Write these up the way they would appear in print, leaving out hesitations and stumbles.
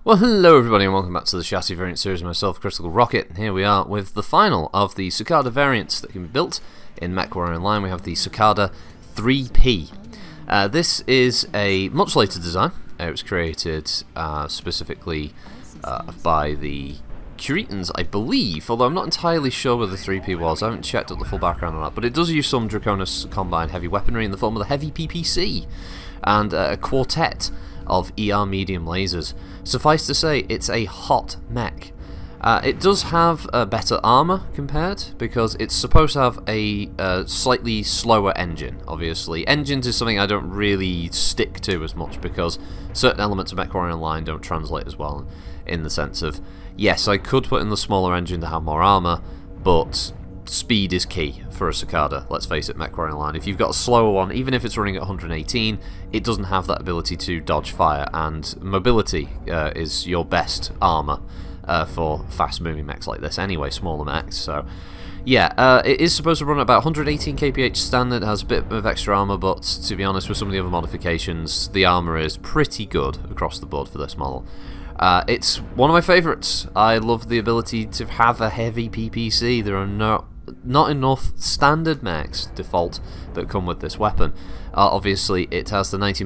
Well, hello everybody and welcome back to the chassis variant series of myself, Critical Rocket, and here we are with the final of the Cicada variants that can be built in MechWarrior Online. We have the Cicada 3P. This is a much later design. It was created specifically by the Curetans, I believe, although I'm not entirely sure where the 3P was. I haven't checked out the full background on that, but it does use some Draconis Combine heavy weaponry in the form of the heavy PPC and a quartet of ER medium lasers. Suffice to say, it's a hot mech. It does have better armor compared, because it's supposed to have a slightly slower engine, obviously. Engines is something I don't really stick to as much, because certain elements of MechWarrior Online don't translate as well, in the sense of, yes, I could put in the smaller engine to have more armor, but speed is key for a Cicada. Let's face it, MechWarrior Online. If you've got a slower one, even if it's running at 118, it doesn't have that ability to dodge fire, and mobility is your best armor for fast-moving mechs like this anyway, smaller mechs. So yeah, it is supposed to run at about 118 kph standard. It has a bit of extra armor, but to be honest, with some of the other modifications, the armor is pretty good across the board for this model. It's one of my favourites. I love the ability to have a heavy PPC. There are not enough standard mechs default that come with this weapon. Obviously it has the 90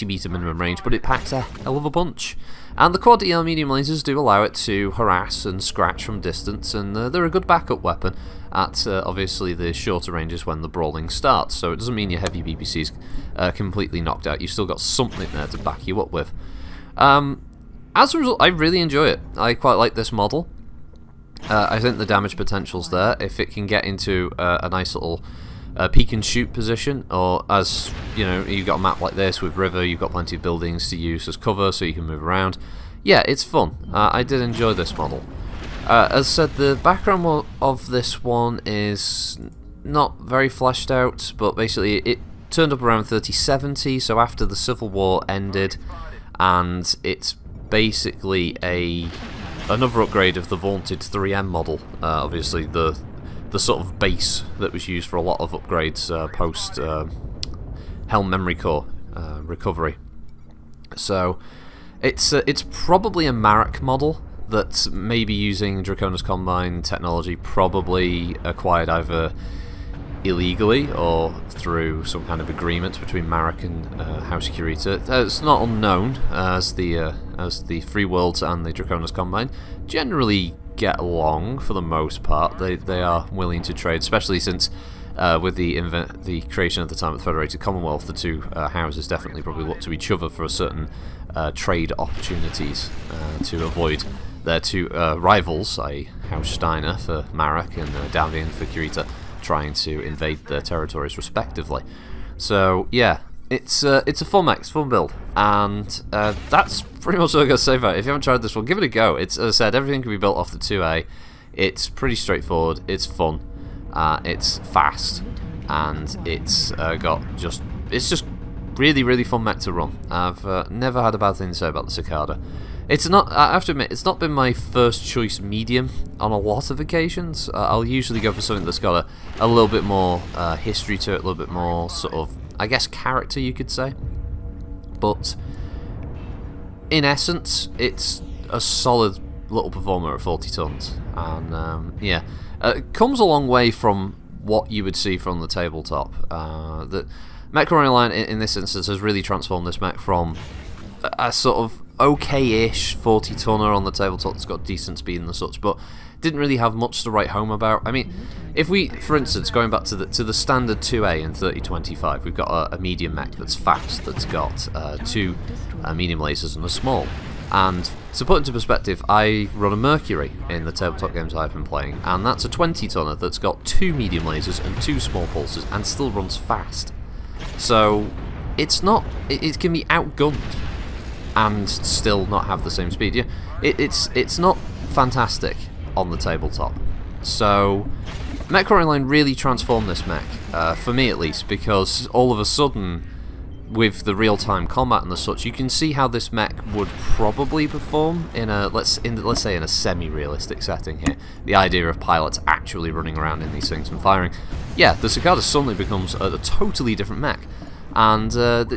meter minimum range, but it packs a hell of a punch. And the quad EL medium lasers do allow it to harass and scratch from distance, and they're a good backup weapon at obviously the shorter ranges when the brawling starts. So it doesn't mean your heavy PPC's completely knocked out. You've still got something there to back you up with. As a result, I really enjoy it. I quite like this model. I think the damage potential's there. If it can get into a nice little peek and shoot position, or as you know, you've got a map like this with river, you've got plenty of buildings to use as cover so you can move around. Yeah, it's fun. I did enjoy this model. As said, the background of this one is not very fleshed out, but basically it turned up around 3070, so after the Civil War ended, and it's basically another upgrade of the vaunted 3M model. Obviously the sort of base that was used for a lot of upgrades post Helm Memory Core recovery. So it's probably a Marek model that's maybe using Draconis Combine technology, probably acquired either illegally or through some kind of agreement between Marek and House Curita. It's not unknown, as the Free Worlds and the Draconis Combine generally get along for the most part. They are willing to trade, especially since with the creation at the time of the Federated Commonwealth, the two houses definitely probably look to each other for certain trade opportunities to avoid their two rivals, i.e. House Steiner for Marek and Davian for Curita, trying to invade their territories respectively. So yeah, it's a fun mech, it's a fun build, and that's pretty much all I got to say about it. If you haven't tried this one, give it a go. It's, as I said, everything can be built off the 2A. It's pretty straightforward, it's fun, it's fast, and it's just really fun mech to run. I've never had a bad thing to say about the Cicada. It's not, I have to admit, it's not been my first choice medium on a lot of occasions. I'll usually go for something that's got a little bit more history to it, a little bit more sort of, I guess, character, you could say. But in essence, it's a solid little performer at 40 tons. And yeah, it comes a long way from what you would see from the tabletop. The MechWarrior Online, in this instance, has really transformed this mech from a sort of okay-ish 40-tonner on the tabletop that's got decent speed and the such, but didn't really have much to write home about. I mean, if we, for instance, going back to the standard 2A in 3025, we've got a medium mech that's fast, that's got two medium lasers and a small. And to put into perspective, I run a Mercury in the tabletop games I've been playing, and that's a 20-tonner that's got two medium lasers and two small pulses and still runs fast. So it's not, it can be outgunned and still not have the same speed. Yeah, it's not fantastic on the tabletop. So MechWarrior Online really transformed this mech, for me at least, because all of a sudden, with the real-time combat and the such, you can see how this mech would probably perform in a let's say in a semi-realistic setting here. The idea of pilots actually running around in these things and firing. Yeah, the Cicada suddenly becomes a totally different mech. And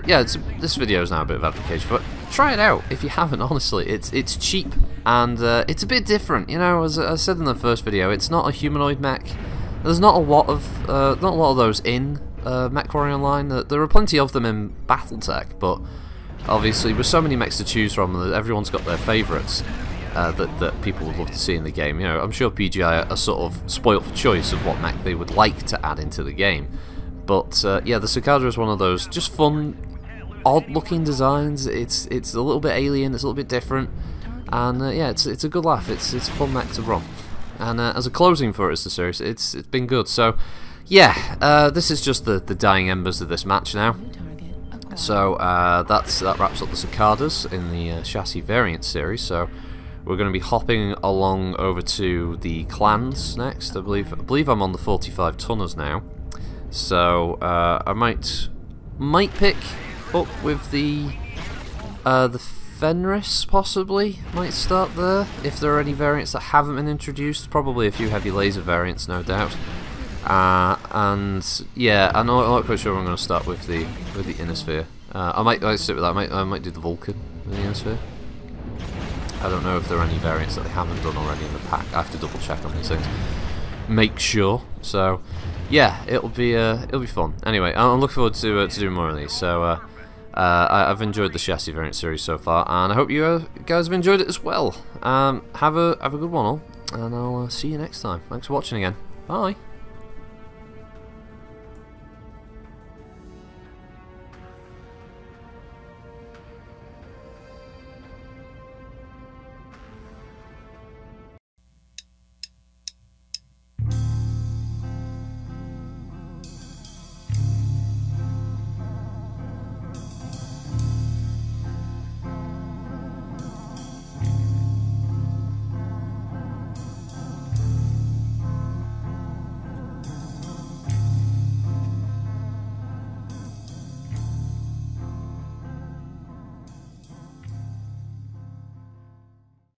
yeah, this video is now a bit of advocation for it. try it out if you haven't. Honestly, it's cheap and it's a bit different. You know, as I said in the first video, it's not a humanoid mech. There's not a lot of those in MechWarrior Online. There are plenty of them in BattleTech, but obviously with so many mechs to choose from, everyone's got their favourites that people would love to see in the game. You know, I'm sure PGI are sort of spoilt for choice of what mech they would like to add into the game. But yeah, the Cicada is one of those just fun, odd-looking designs. It's a little bit alien, it's a little bit different, and yeah, it's a good laugh. It's a fun mech to run, and as a closing for us, the series, it's been good. So yeah, this is just the dying embers of this match now. So that wraps up the Cicadas in the chassis variant series. So we're going to be hopping along over to the clans next. I believe I'm on the 45 tonners now. So I might pick up with the Fenris, possibly. Might start there if there are any variants that haven't been introduced. Probably a few heavy laser variants, no doubt. And yeah, I'm not quite sure I'm going to start with the inner sphere. I might stick with that. I might do the Vulcan in the inner sphere. I don't know if there are any variants that they haven't done already in the pack. I have to double check on these things. Make sure. So yeah, it'll be fun. Anyway, I'm looking forward to doing more of these. So I've enjoyed the chassis variant series so far, and I hope you guys have enjoyed it as well. Have a good one all, and I'll see you next time. Thanks for watching again. Bye.